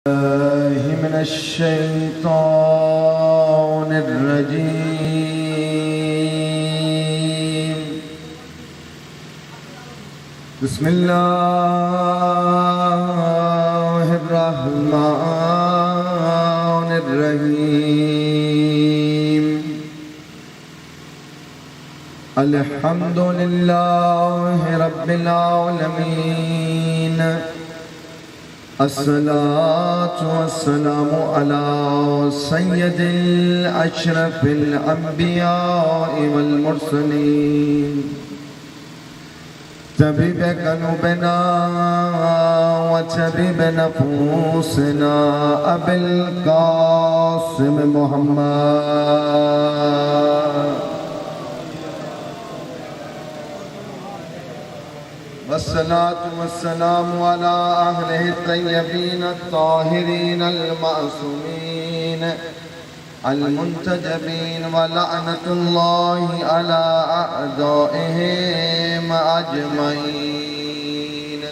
من الشيطان الرجيم. بسم الله الرحمن الرحيم. الحمد لله رب العالمين. الصلاة والسلام على سيد الأشرف الأنبياء والمرسلين. طبيب قلوبنا وطبيب نفوسنا أبي القاسم محمد. والصلاة والسلام على أهله الطيبين الطاهرين المعصومين المنتجبين، ولعنة الله على أعدائهم أجمعين.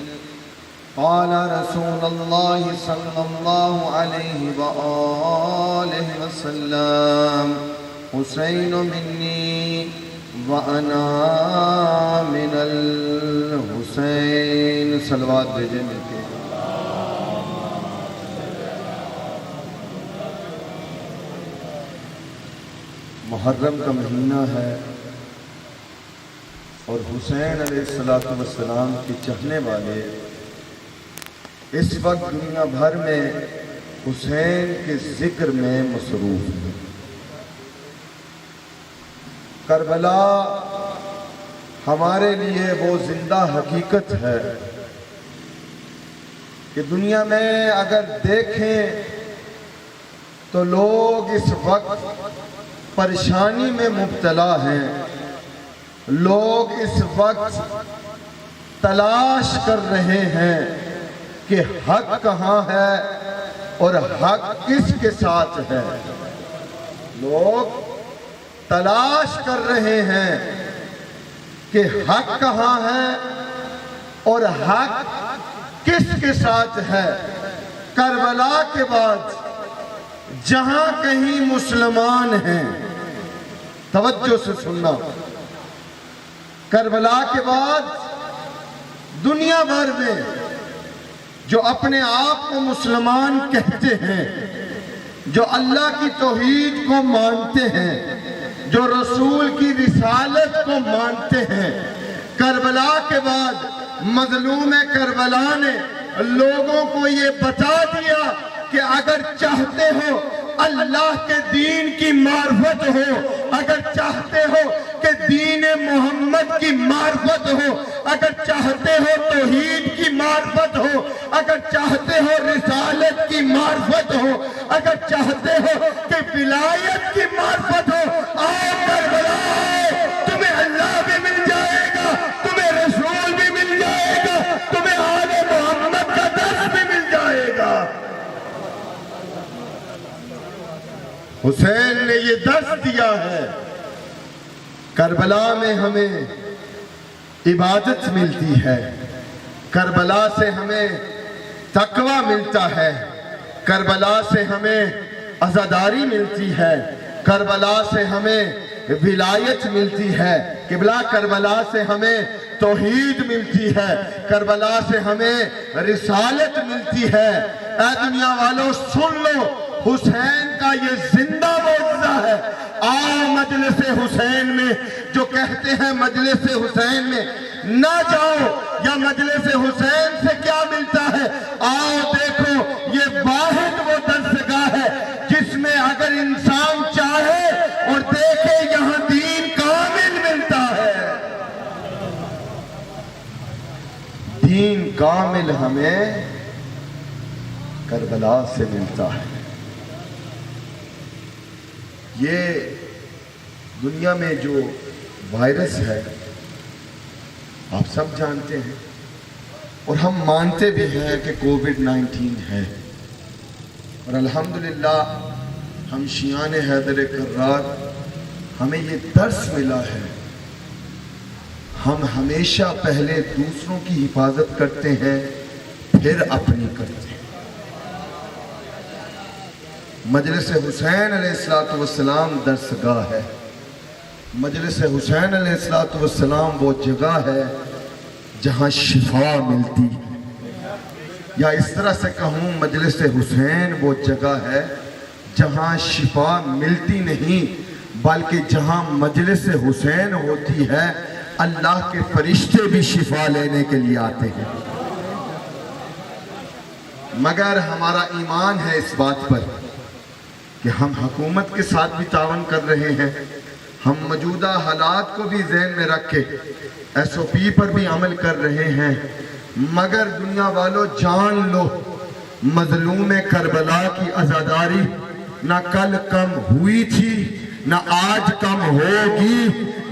قال رسول الله صلى الله عليه وآله وسلم: حسين مني وَأَنَا مِنَ الْحُسَيْنِ. صلوات بھیجیں مل کے. محرم کا مہینہ ہے اور حسین علیہ السلام کے چاہنے والے اس وقت دنیا بھر میں حسین کے ذکر میں مصروف ہیں. کربلا ہمارے لیے وہ زندہ حقیقت ہے کہ دنیا میں اگر دیکھیں تو لوگ اس وقت پریشانی میں مبتلا ہیں. لوگ اس وقت تلاش کر رہے ہیں کہ حق کہاں ہے اور حق کس کے ساتھ ہے. لوگ تلاش کر رہے ہیں کہ حق کہاں ہے اور حق کس کے ساتھ ہے. کربلا کے بعد جہاں کہیں مسلمان ہیں، توجہ سے سننا، کربلا کے بعد دنیا بھر میں جو اپنے آپ کو مسلمان کہتے ہیں، جو اللہ کی توحید کو مانتے ہیں، جو رسول کی رسالت کو مانتے ہیں، کربلا کے بعد مظلوم کربلا نے لوگوں کو یہ بتا دیا کہ اگر چاہتے ہو اللہ کے دین کی معرفت ہو، اگر چاہتے ہو کہ دین محمد کی معرفت ہو، اگر چاہتے ہو توحید کی معرفت ہو، اگر چاہتے ہو رسالت کی معرفت ہو، اگر چاہتے ہو کہ ولایت کی معرفت ہو، آؤ کربلا، تمہیں اللہ بھی مل جائے گا، تمہیں رسول بھی مل جائے گا، تمہیں آل محمد کا درس بھی مل جائے گا. حسین نے یہ درس دیا ہے. کربلا میں ہمیں عبادت ملتی ہے، کربلا سے ہمیں تقوی ملتا ہے، کربلا سے ہمیں عزاداری ملتی ہے، کربلا سے ہمیں ولایت ملتی ہے. قبلہ کربلا سے ہمیں توحید ملتی ہے، کربلا سے ہمیں رسالت ملتی ہے. اے دنیا والوں سن لو، حسین کا یہ زندہ معجزہ ہے. آؤ مجلس حسین میں، جو کہتے ہیں مجلس حسین میں نہ جاؤ یا مجلس حسین سے کیا ملتا ہے. آؤ دیکھو، یہ واحد وہ درسگاہ ہے جس میں اگر انسان چاہے اور دیکھے یہاں دین کامل ملتا ہے. دین کامل ہمیں کربلا سے ملتا ہے. یہ دنیا میں جو وائرس ہے آپ سب جانتے ہیں اور ہم مانتے بھی ہیں کہ کووڈ-19 ہے، اور الحمدللہ ہم شیعان حیدر کرار ہمیں یہ درس ملا ہے ہم ہمیشہ پہلے دوسروں کی حفاظت کرتے ہیں پھر اپنی کرتے ہیں. مجلس حسین علیہ السلام درسگاہ ہے. مجلس حسین علیہ السلام وہ جگہ ہے جہاں شفا ملتی ہے. یا اس طرح سے کہوں مجلس حسین وہ جگہ ہے جہاں شفا ملتی نہیں بلکہ جہاں مجلس حسین ہوتی ہے اللہ کے فرشتے بھی شفا لینے کے لیے آتے ہیں. مگر ہمارا ایمان ہے اس بات پر کہ ہم حکومت کے ساتھ بھی تعاون کر رہے ہیں. ہم موجودہ حالات کو بھی ذہن میں رکھ کے SOP پر بھی عمل کر رہے ہیں. مگر دنیا والوں جان لو مظلوم کربلا کی عزاداری نہ کل کم ہوئی تھی نہ آج کم ہوگی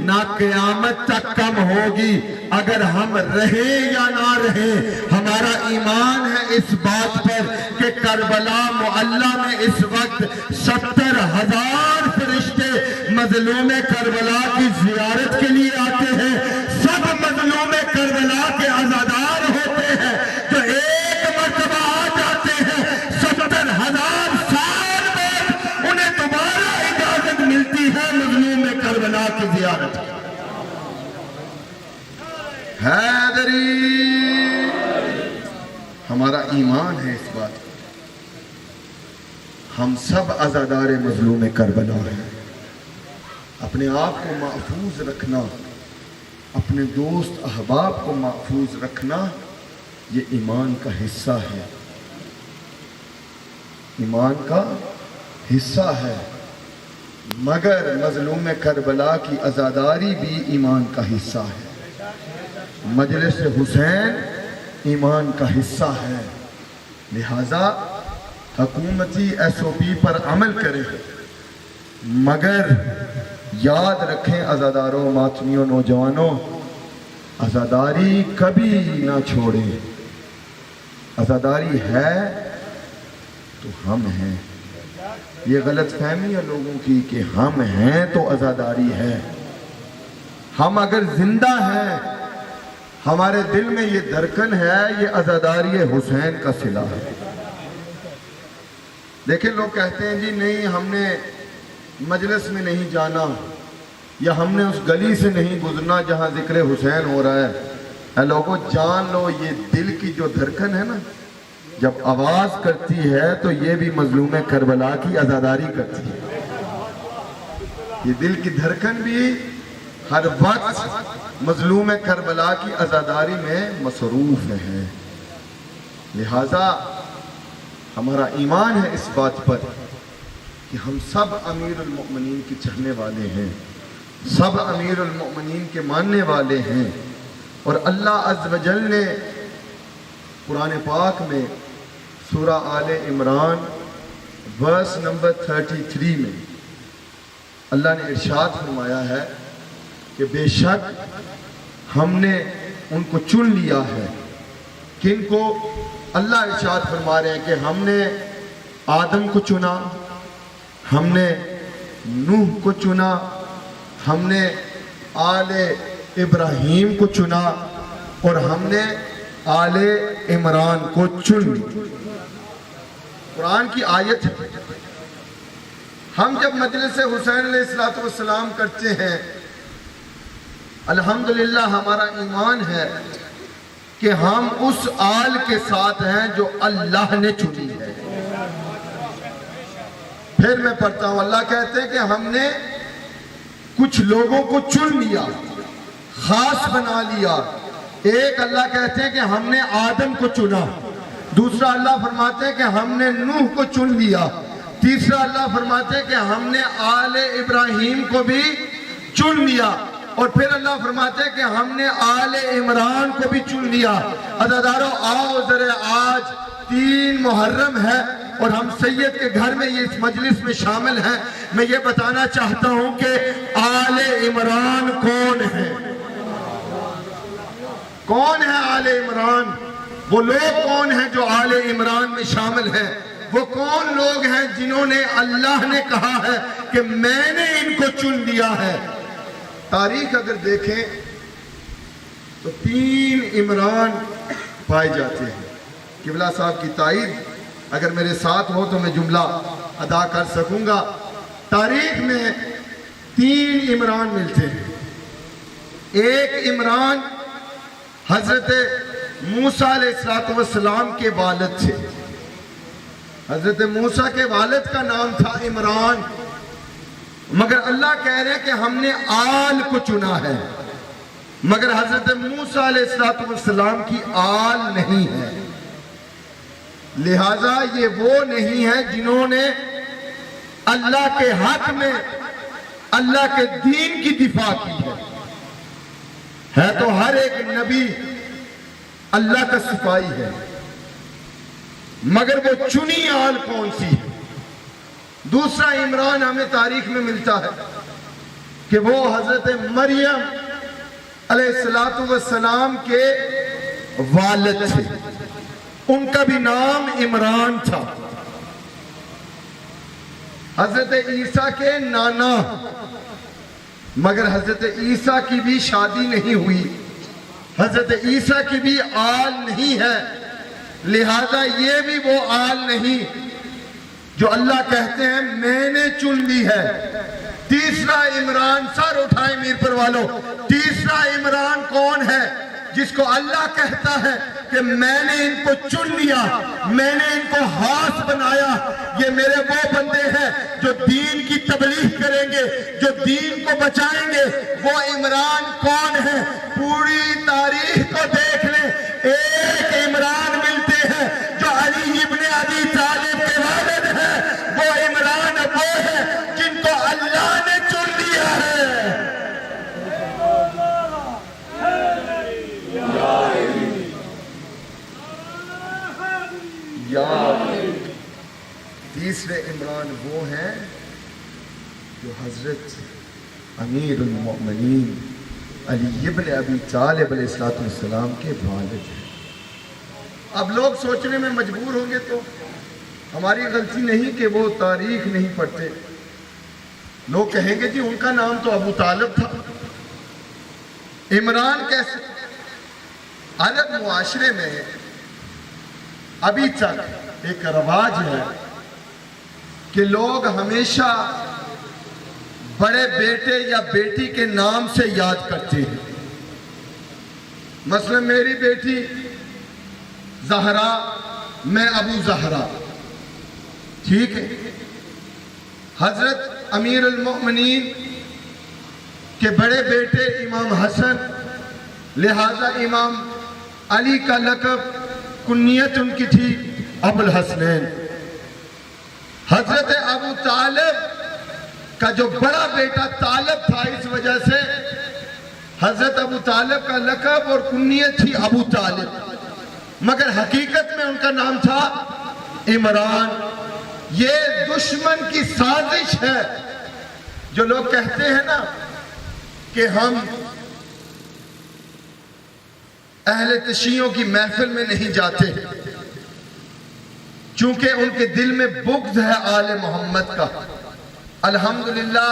نہ قیامت تک کم ہوگی. اگر ہم رہیں یا نہ رہیں ہمارا ایمان ہے اس بات پر کہ کربلا معلی میں اس وقت 70,000 فرشتے مظلوم کربلا کی زیارت کے لیے آتے ہیں. سب مظلوم کربلا کے عزادار ہوتے ہیں جو ایک مرتبہ آ جاتے ہیں 70,000 سال بعد انہیں دوبارہ اجازت ملتی ہے مظلوم کربلا کی زیارت. حیدری ہمارا ایمان ہے اس بات. ہم سب عزادار مظلوم کربلا ہیں. اپنے آپ کو محفوظ رکھنا، اپنے دوست احباب کو محفوظ رکھنا یہ ایمان کا حصہ ہے. ایمان کا حصہ ہے. مگر مظلوم کربلا کی عزاداری بھی ایمان کا حصہ ہے. مجلس حسین ایمان کا حصہ ہے. لہذا حکومتی SOP پر عمل کریں مگر یاد رکھیں عزاداروں، ماتمیوں، نوجوانوں، عزاداری کبھی نہ چھوڑیں. عزاداری ہے تو ہم ہیں. یہ غلط فہمی ہے لوگوں کی کہ ہم ہیں تو عزاداری ہے. ہم اگر زندہ ہیں ہمارے دل میں یہ دھڑکن ہے یہ عزاداری حسین کا صلہ ہے. دیکھیں لوگ کہتے ہیں جی نہیں ہم نے مجلس میں نہیں جانا یا ہم نے اس گلی سے نہیں گزرنا جہاں ذکر حسین ہو رہا ہے. اے لوگوں جان لو یہ دل کی جو دھڑکن ہے نا جب آواز کرتی ہے تو یہ بھی مظلوم کربلا کی عزاداری کرتی ہے. یہ دل کی دھڑکن بھی ہر وقت مظلوم کربلا کی عزاداری میں مصروف ہے. لہذا ہمارا ایمان ہے اس بات پر کہ ہم سب امیر المؤمنین کے چڑھنے والے ہیں، سب امیر المؤمنین کے ماننے والے ہیں. اور اللہ عز و جل نے قرآن پاک میں سورہ آل عمران ورس نمبر 33 میں اللہ نے ارشاد فرمایا ہے کہ بے شک ہم نے ان کو چن لیا ہے. کن کو؟ اللہ ارشاد فرما رہے ہیں کہ ہم نے آدم کو چنا، ہم نے نوح کو چنا، ہم نے آل ابراہیم کو چنا اور ہم نے آل عمران کو چن لی. قرآن کی آیت ہے. ہم جب مجلس حسین علیہ السلام کرتے ہیں الحمدللہ ہمارا ایمان ہے کہ ہم اس آل کے ساتھ ہیں جو اللہ نے چنی ہے. پھر میں پڑھتا ہوں اللہ کہتے ہیں کہ ہم نے کچھ لوگوں کو چن لیا، خاص بنا لیا. ایک اللہ کہتے ہیں کہ ہم نے آدم کو چنا، دوسرا اللہ فرماتے ہیں کہ ہم نے نوح کو چن لیا، تیسرا اللہ فرماتے ہیں کہ ہم نے آل ابراہیم کو بھی چن لیا، اور پھر اللہ فرماتے ہیں کہ ہم نے آل عمران کو بھی چن لیا. عزاداروں آؤ ذرا آج 3 محرم ہے اور ہم سید کے گھر میں یہ اس مجلس میں شامل ہیں. میں یہ بتانا چاہتا ہوں کہ آل عمران کون ہے؟ کون ہے آل عمران؟ وہ لوگ کون ہیں جو آل عمران میں شامل ہیں؟ وہ کون لوگ ہیں جنہوں نے اللہ نے کہا ہے کہ میں نے ان کو چن لیا ہے؟ تاریخ اگر دیکھیں تو 3 عمران پائے جاتے ہیں. قبلہ صاحب کی تائید اگر میرے ساتھ ہو تو میں جملہ ادا کر سکوں گا۔ تاریخ میں 3 عمران ملتے ہیں۔ ایک عمران حضرت موسیٰ علیہ السلام کے والد تھے۔ حضرت موسیٰ کے والد کا نام تھا عمران، مگر اللہ کہہ رہے ہیں کہ ہم نے آل کو چنا ہے، مگر حضرت موسیٰ علیہ السلام کی آل نہیں ہے، لہٰذا یہ وہ نہیں ہے جنہوں نے اللہ کے حق میں اللہ کے دین کی دفاع کی ہے تو ہر ایک نبی اللہ کا سپاہی ہے، مگر وہ چنی آل کون سی ہے؟ دوسرا عمران ہمیں تاریخ میں ملتا ہے کہ وہ حضرت مریم علیہ السلام کے والد تھے، ان کا بھی نام عمران تھا۔ حضرت عیسیٰ کے نانا، مگر حضرت عیسیٰ کی بھی شادی نہیں ہوئی، حضرت عیسیٰ کی بھی آل نہیں ہے، لہذا یہ بھی وہ آل نہیں جو اللہ کہتے ہیں میں نے چن لی ہے۔ تیسرا عمران، سر اٹھائیں میر پر والوں، تیسرا عمران کون ہے جس کو اللہ کہتا ہے کہ میں نے ان کو چن لیا، میں نے ان کو خاص بنایا، یہ میرے وہ بندے ہیں جو دین کی تبلیغ کریں گے، جو دین کو بچائیں گے۔ وہ عمران کون ہے؟ پوری تاریخ کو دیکھ لیں، ایک عمران ملتے ہیں جو علی ابن ابی طالب کے والد ہیں۔ وہ عمران وہ ہے جن کو اللہ نے چن لیا ہے۔ تیسرے عمران وہ ہیں جو حضرت امیر المؤمنین علی ابن ابی طالب علیہ السلام کے والد ہیں۔ اب لوگ سوچنے میں مجبور ہوں گے تو ہماری غلطی نہیں کہ وہ تاریخ نہیں پڑھتے۔ لوگ کہیں گے جی ان کا نام تو ابو طالب تھا، عمران کیسے؟ عرب معاشرے میں ابھی تک ایک رواج ہے کہ لوگ ہمیشہ بڑے بیٹے یا بیٹی کے نام سے یاد کرتے ہیں۔ مثلا میری بیٹی زہرا، میں ابو زہرا، ٹھیک ہے۔ حضرت امیر المؤمنین کے بڑے بیٹے امام حسن، لہذا امام علی کا لقب کنیت ان کی تھی ابو الحسنین۔ حضرت ابو طالب کا جو بڑا بیٹا طالب تھا، اس وجہ سے حضرت ابو طالب کا لقب اور کنیت تھی ابو طالب، مگر حقیقت میں ان کا نام تھا عمران۔ یہ دشمن کی سازش ہے۔ جو لوگ کہتے ہیں نا کہ ہم اہل تشیعوں کی محفل میں نہیں جاتے چونکہ ان کے دل میں بغض ہے آل محمد کا۔ الحمدللہ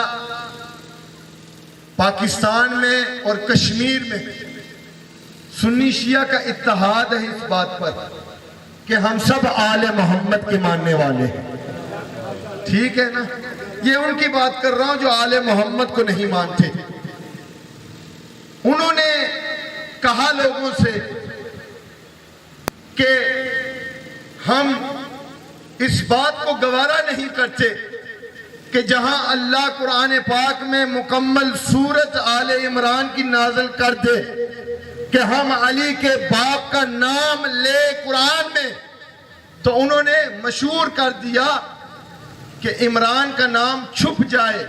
پاکستان میں اور کشمیر میں سنی شیعہ کا اتحاد ہے اس بات پر کہ ہم سب آل محمد کے ماننے والے ہیں، ٹھیک ہے نا؟ یہ ان کی بات کر رہا ہوں جو آل محمد کو نہیں مانتے۔ انہوں نے کہا لوگوں سے کہ ہم اس بات کو گوارا نہیں کرتے کہ جہاں اللہ قرآن پاک میں مکمل سورت آل عمران کی نازل کر دے کہ ہم علی کے باپ کا نام لے قرآن میں، تو انہوں نے مشہور کر دیا کہ عمران کا نام چھپ جائے،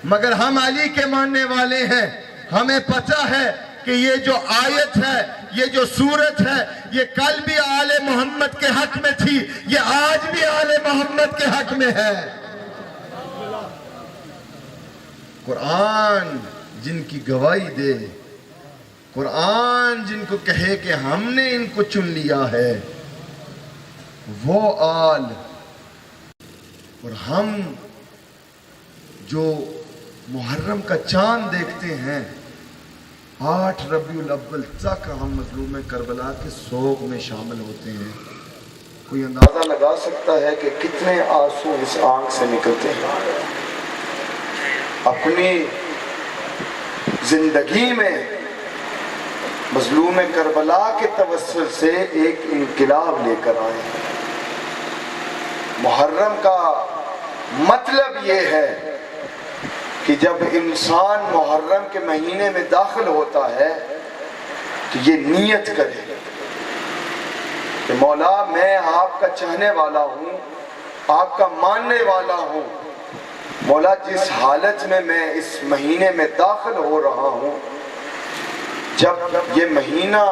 مگر ہم علی کے ماننے والے ہیں، ہمیں پتہ ہے کہ یہ جو آیت ہے، یہ جو سورت ہے، یہ کل بھی آل محمد کے حق میں تھی، یہ آج بھی آل محمد کے حق میں ہے۔ قرآن جن کی گواہی دے، قرآن جن کو کہے کہ ہم نے ان کو چن لیا ہے، وہ آل، اور ہم جو محرم کا چاند دیکھتے ہیں 8 ربیع الاول تک ہم مظلوم کربلا کے سوگ میں شامل ہوتے ہیں۔ کوئی اندازہ لگا سکتا ہے کہ کتنے آنسو اس آنکھ سے نکلتے ہیں؟ اپنی زندگی میں مظلوم کربلا کے توسل سے ایک انقلاب لے کر آئے ہیں۔ محرم کا مطلب یہ ہے کہ جب انسان محرم کے مہینے میں داخل ہوتا ہے تو یہ نیت کرے کہ مولا میں آپ کا چاہنے والا ہوں، آپ کا ماننے والا ہوں۔ مولا جس حالت میں اس مہینے میں داخل ہو رہا ہوں، جب یہ مہینہ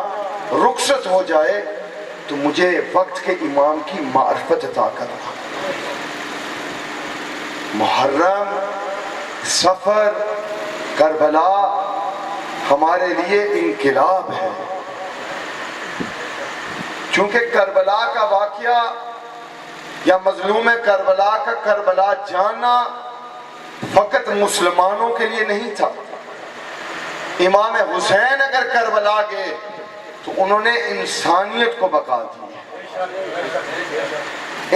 رخصت ہو جائے تو مجھے وقت کے امام کی معرفت عطا کرنا۔ محرم، سفر، کربلا ہمارے لیے انقلاب ہے، چونکہ کربلا کا واقعہ یا مظلوم کربلا کا کربلا جاننا فقط مسلمانوں کے لیے نہیں تھا۔ امام حسین اگر کربلا گئے تو انہوں نے انسانیت کو بقا دی،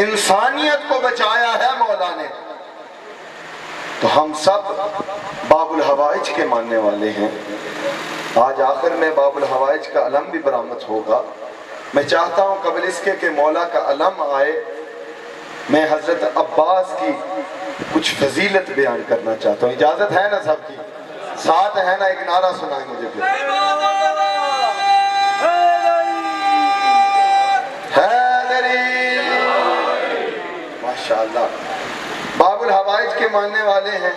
انسانیت کو بچایا ہے مولا نے۔ تو ہم سب باب الحوائج کے ماننے والے ہیں۔ آج آخر میں باب الحوائج کا علم بھی برآمد ہوگا۔ میں چاہتا ہوں قبل اس کے کہ مولا کا علم آئے، میں حضرت عباس کی کچھ فضیلت بیان کرنا چاہتا ہوں۔ اجازت ہے نا سب کی؟ ساتھ ہے نا؟ ایک نعرہ سنائیں مجھے پھر۔ حیدری! ماشاءاللہ، باب الحوائج کے ماننے والے ہیں،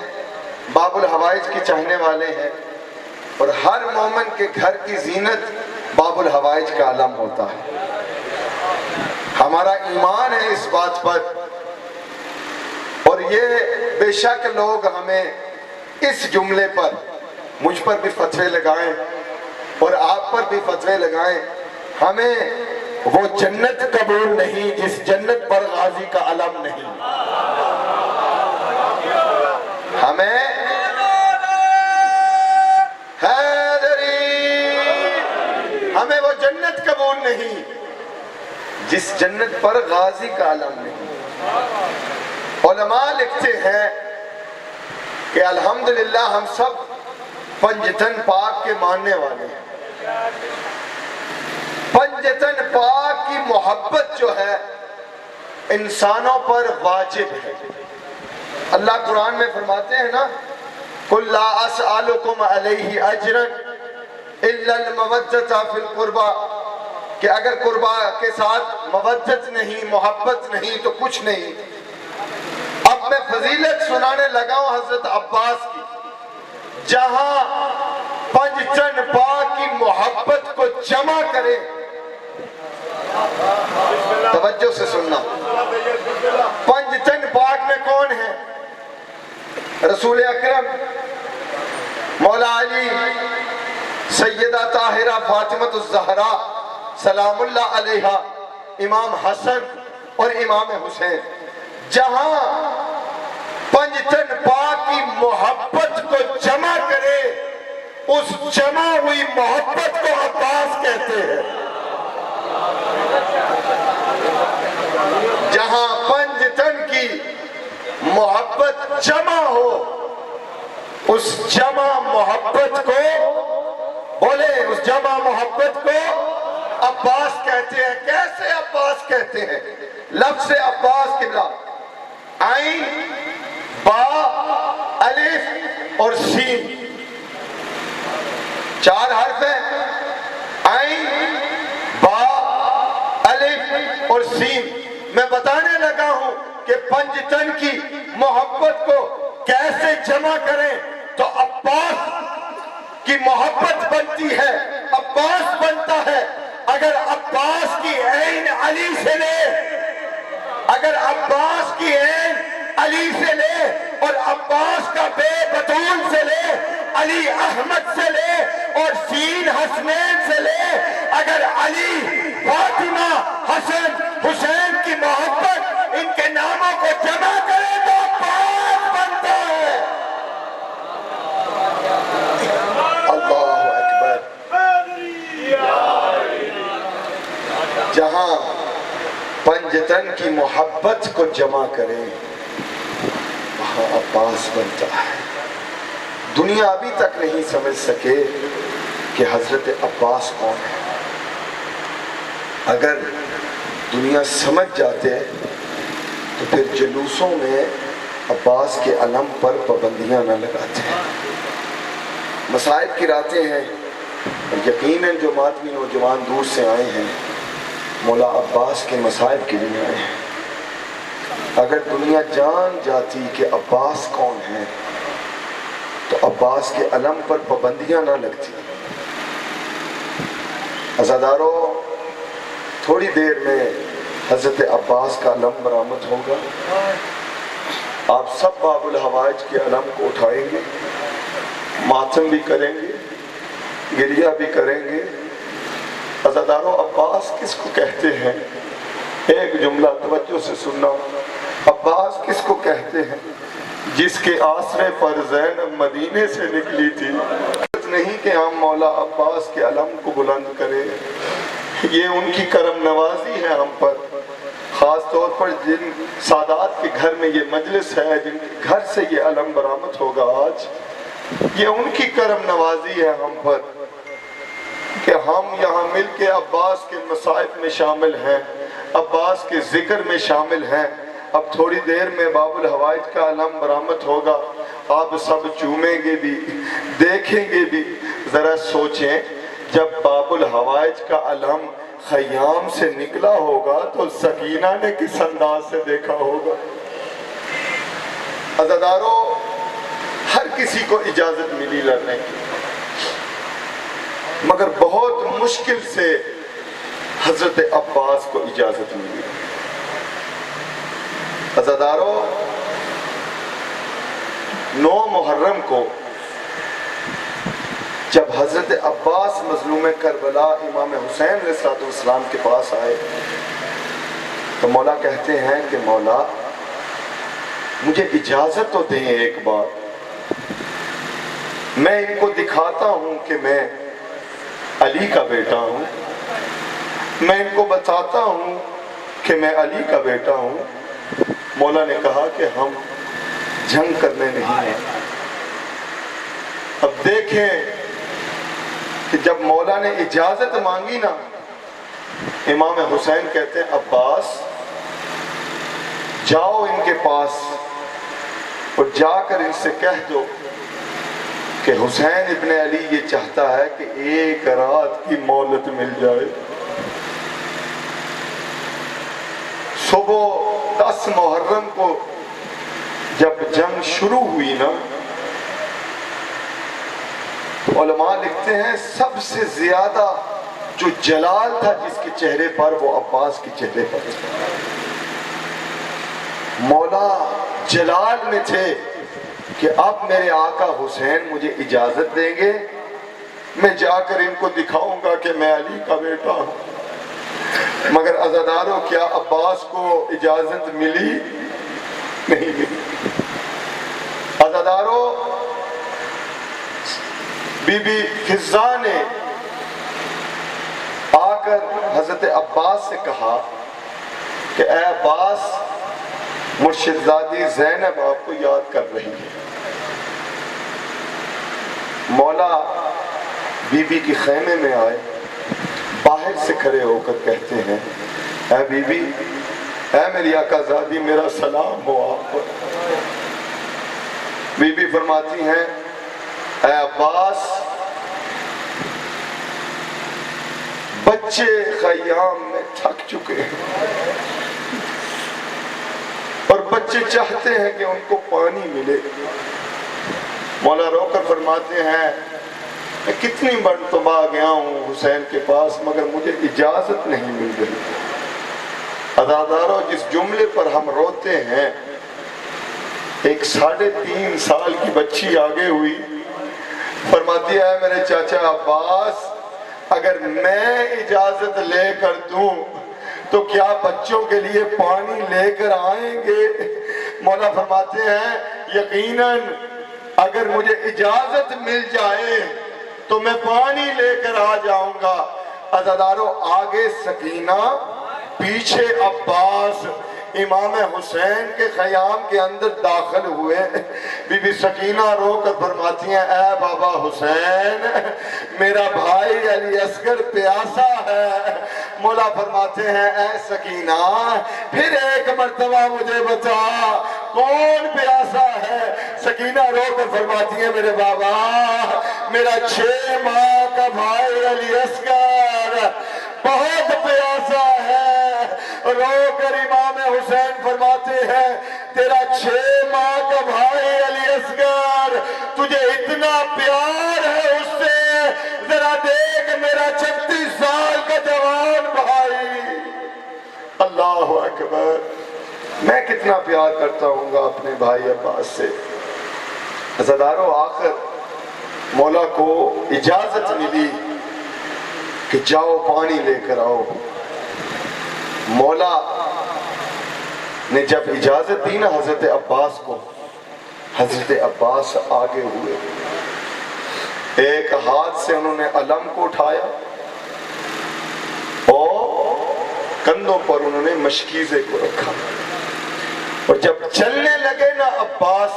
باب الحوائج کے چاہنے والے ہیں، اور ہر مومن کے گھر کی زینت باب الحوائج کا علم ہوتا ہے۔ ہمارا ایمان ہے اس بات پر، اور یہ بے شک لوگ ہمیں اس جملے پر، مجھ پر بھی فتوے لگائیں اور آپ پر بھی فتوے لگائیں، ہمیں وہ جنت قبول نہیں جس جنت پر غازی کا علم نہیں۔ ہمیں ہمیں وہ جنت قبول نہیں جس جنت پر غازی کا علم نہیں۔ علماء لکھتے ہیں کہ الحمدللہ ہم سب پنجتن پاک کے ماننے والے ہیں۔ پنجتن پاک کی محبت جو ہے انسانوں پر واجب ہے۔ اللہ قرآن میں فرماتے ہیں نا، قُلْ لَا أَسْأَلُكُمْ عَلَيْهِ أَجْرًا إِلَّا الْمَوَدَّةَ فِي الْقُرْبَى، کہ اگر قربا کے ساتھ مودت نہیں، محبت نہیں تو کچھ نہیں۔ اب میں فضیلت سنانے لگا ہوں حضرت عباس کی، جہاں پنجتن پاک کی محبت کو جمع کرے۔ توجہ سے سننا، پنجتن پاک میں کون ہے؟ رسول اکرم، مولا علی، سیدہ طاہرہ فاطمۃ الزہرا سلام اللہ علیہا، امام حسن اور امام حسین۔ جہاں پنجتن پاک کی محبت کو جمع کرے، اس جمع ہوئی محبت کو عباس کہتے ہیں۔ جہاں پنجتن کی محبت جمع ہو، اس جمع محبت کو بولے، اس جمع محبت کو عباس کہتے ہیں۔ کیسے عباس کہتے ہیں؟ لفظ عباس قبلہ، عین، با، الف اور سین، چار حرف ہیں، عین، با، الف اور سین۔ میں بتانے لگا ہوں کہ پنجتن کی محبت کو کیسے جمع کریں، تو عباس کی محبت بنتی ہے، عباس بنتا ہے۔ اگر عباس کی عین علی سے لے، اگر عباس کی عین علی سے لے، اور عباس کا بے بطول سے لے، علی احمد سے لے، اور سین حسنین سے لے، اگر علی، فاطمہ، حسن، حسین کی محبت ان کے ناموں کو جمع کرے تو عباس بنتا ہے۔ اللہ اکبر۔ جہاں پنجتن کی محبت کو جمع کریں، وہاں عباس بنتا ہے۔ دنیا ابھی تک نہیں سمجھ سکے کہ حضرت عباس کون ہے۔ اگر دنیا سمجھ جاتے تو پھر جلوسوں میں عباس کے علم پر پابندیاں نہ لگاتے ہیں۔ مصائب کی راتیں ہیں، اور یقیناً جو ماتمی نوجوان دور سے آئے ہیں مولا عباس کے مصائب کے لیے آئے ہیں۔ اگر دنیا جان جاتی کہ عباس کون ہے تو عباس کے علم پر پابندیاں نہ لگتی۔ عزادارو، تھوڑی دیر میں حضرت عباس کا علم برآمد ہوگا۔ آپ سب باب الحوائج کے علم کو اٹھائیں گے، ماتم بھی کریں گے، گریہ بھی کریں گے۔ عزادارو، عباس کس کو کہتے ہیں؟ ایک جملہ توجہ سے سننا۔ عباس کس کو کہتے ہیں؟ جس کے آسرے پر زینب مدینے سے نکلی تھی۔ نہیں کہ ہم مولا عباس کے علم کو بلند کریں، یہ ان کی کرم نوازی ہے ہم پر۔ خاص طور پر جن سادات کے گھر میں یہ مجلس ہے، جن کے گھر سے یہ علم برآمد ہوگا آج، یہ ان کی کرم نوازی ہے ہم پر کہ ہم یہاں مل کے عباس کے مصائب میں شامل ہیں، عباس کے ذکر میں شامل ہیں۔ اب تھوڑی دیر میں باب الحوائج کا علم برآمد ہوگا، آپ سب چومیں گے بھی، دیکھیں گے بھی۔ ذرا سوچیں، جب باب الحوائج کا علم خیام سے نکلا ہوگا تو سکینہ نے کس انداز سے دیکھا ہوگا؟ عزادارو، ہر کسی کو اجازت ملی لڑنے کی، مگر بہت مشکل سے حضرت عباس کو اجازت ملی۔ عزادارو، 9 محرم کو جب حضرت عباس مظلوم کربلا امام حسین علیہ السلام کے پاس آئے تو مولا کہتے ہیں کہ مولا مجھے اجازت تو دیں ایک بار، میں ان کو دکھاتا ہوں کہ میں علی کا بیٹا ہوں، میں ان کو بتاتا ہوں کہ میں علی کا بیٹا ہوں۔ مولا نے کہا کہ ہم جنگ کرنے نہیں ہیں۔ اب دیکھیں کہ جب مولا نے اجازت مانگی نا، امام حسین کہتے ہیں عباس جاؤ ان کے پاس اور جا کر ان سے کہہ دو کہ حسین ابن علی یہ چاہتا ہے کہ ایک رات کی مہلت مل جائے۔ صبح 10 محرم کو جب جنگ شروع ہوئی نا، تو علماء لکھتے ہیں سب سے زیادہ جو جلال تھا جس کے چہرے پر، وہ عباس کے چہرے پر تھا۔ مولا جلال میں تھے کہ اب میرے آقا حسین مجھے اجازت دیں گے، میں جا کر ان کو دکھاؤں گا کہ میں علی کا بیٹا ہوں۔ مگر عزادارو، کیا عباس کو اجازت ملی؟ نہیں ملی۔ عزادارو، بی بی فضہ نے آ کر حضرت عباس سے کہا کہ اے عباس، مرشد زادی زینب آپ کو یاد کر رہی ہے۔ مولا بی بی کی خیمے میں آئے، باہر سے کھڑے ہو کر کہتے ہیں اے بی بی، اے میری آقا زادی، میرا سلام ہو آپ پر۔ بی بی فرماتی ہیں اے عباس، بچے خیام میں تھک چکے ہیں اور بچے چاہتے ہیں کہ ان کو پانی ملے۔ مولا رو کر فرماتے ہیں میں کتنی مرتبہ گیا ہوں حسین کے پاس مگر مجھے اجازت نہیں مل رہی۔ عزادارو، جس جملے پر ہم روتے ہیں، ایک 3.5 سال کی بچی آگے ہوئی، فرماتی ہے میرے چاچا عباس، اگر میں اجازت لے کر دوں تو کیا بچوں کے لیے پانی لے کر آئیں گے؟ مولا فرماتے ہیں یقیناً اگر مجھے اجازت مل جائے تو میں پانی لے کر آ جاؤں گا۔ عزادارو، آگے سکینہ پیچھے عباس امام حسین کے خیام کے اندر داخل ہوئے، بی بی سکینہ رو کر فرماتی ہیں اے بابا حسین میرا بھائی علی اصغر پیاسا ہے۔ مولا فرماتے ہیں اے سکینہ پھر ایک مرتبہ مجھے بتا کون پیاسا ہے؟ سکینہ رو کر فرماتی ہیں میرے بابا میرا 6 ماہ کا بھائی علی اصغر بہت پیاسا ہے۔ رو کر امام حسین فرماتے ہیں تیرا 6 ماہ کا بھائی علی اصغر تجھے اتنا پیار ہے اس سے، ذرا دیکھ میرا 36 سال کا جوان بھائی۔ اللہ اکبر، میں کتنا پیار کرتا ہوں گا اپنے بھائی عباس سے۔ عزادارو آخر مولا کو اجازت ملی کہ جاؤ پانی لے کر آؤ۔ مولا نے جب اجازت دی نا حضرت عباس کو، حضرت عباس آگے ہوئے، ایک ہاتھ سے انہوں نے علم کو اٹھایا اور کندھوں پر انہوں نے مشکیزے کو رکھا، اور جب چلنے لگے نا عباس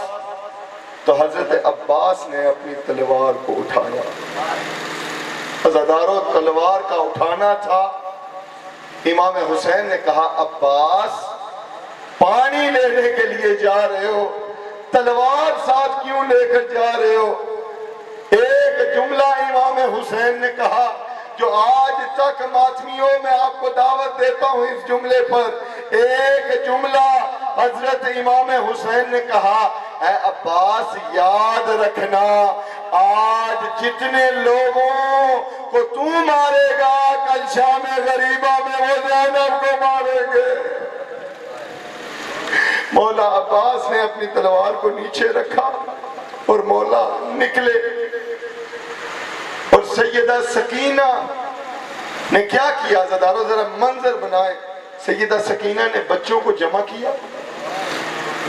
تو حضرت عباس نے اپنی تلوار کو اٹھایا۔ عزادارو تلوار کا اٹھانا تھا، امام حسین نے کہا عباس پانی لینے کے لیے جا رہے ہو، تلوار ساتھ کیوں لے کر جا رہے ہو؟ ایک جملہ امام حسین نے کہا جو آج تک ماتمیوں میں آپ کو دعوت دیتا ہوں اس جملے پر، ایک جملہ حضرت امام حسین نے کہا اے عباس یاد رکھنا آج جتنے لوگوں کو تو مارے گا کل شام غریبہ میں وہ زینب کو مارے گے۔ مولا عباس نے اپنی تلوار کو نیچے رکھا اور مولا نکلے، اور سیدہ سکینہ نے کیا کیا؟ عزادارو ذرا منظر بنائے۔ سیدہ سکینہ نے بچوں کو جمع کیا،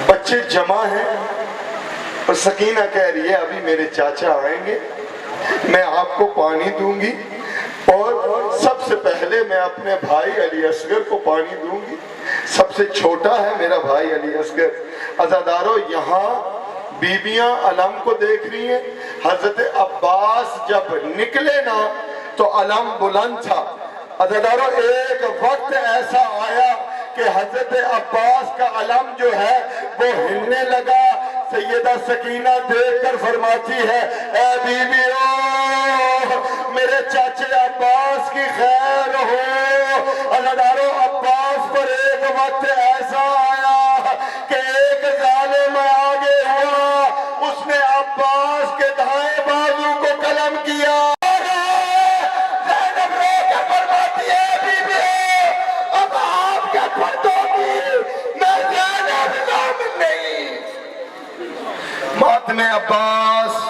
بچے جمع ہیں اور سکینہ کہہ رہی ہے ابھی میرے چاچا آئیں گے، میں آپ کو پانی دوں گی، اور سب سے پہلے میں اپنے بھائی علی اصغر کو پانی دوں گی، سب سے چھوٹا ہے میرا بھائی علی اصغر۔ عزادارو یہاں بیبیاں علم کو دیکھ رہی ہیں، حضرت عباس جب نکلے نا تو علم بلند تھا۔ عزادارو ایک وقت ایسا آیا کہ حضرت عباس کا علم جو ہے وہ ہلنے لگا۔ سیدہ سکینہ دیکھ کر فرماتی ہے اے بیویو میرے چاچے عباس کی خیر ہو۔ عزادارو عباس پر ایک وقت ایسا آیا کہ ایک ظالم آگے ہوا، اس نے عباس کے دائیں بازو کو قلم کیا۔ زینب رو کے فرماتی ہے بیویو اب آپ کے پردوں کی میں زینب ضامن نہیں۔ ماتم عباس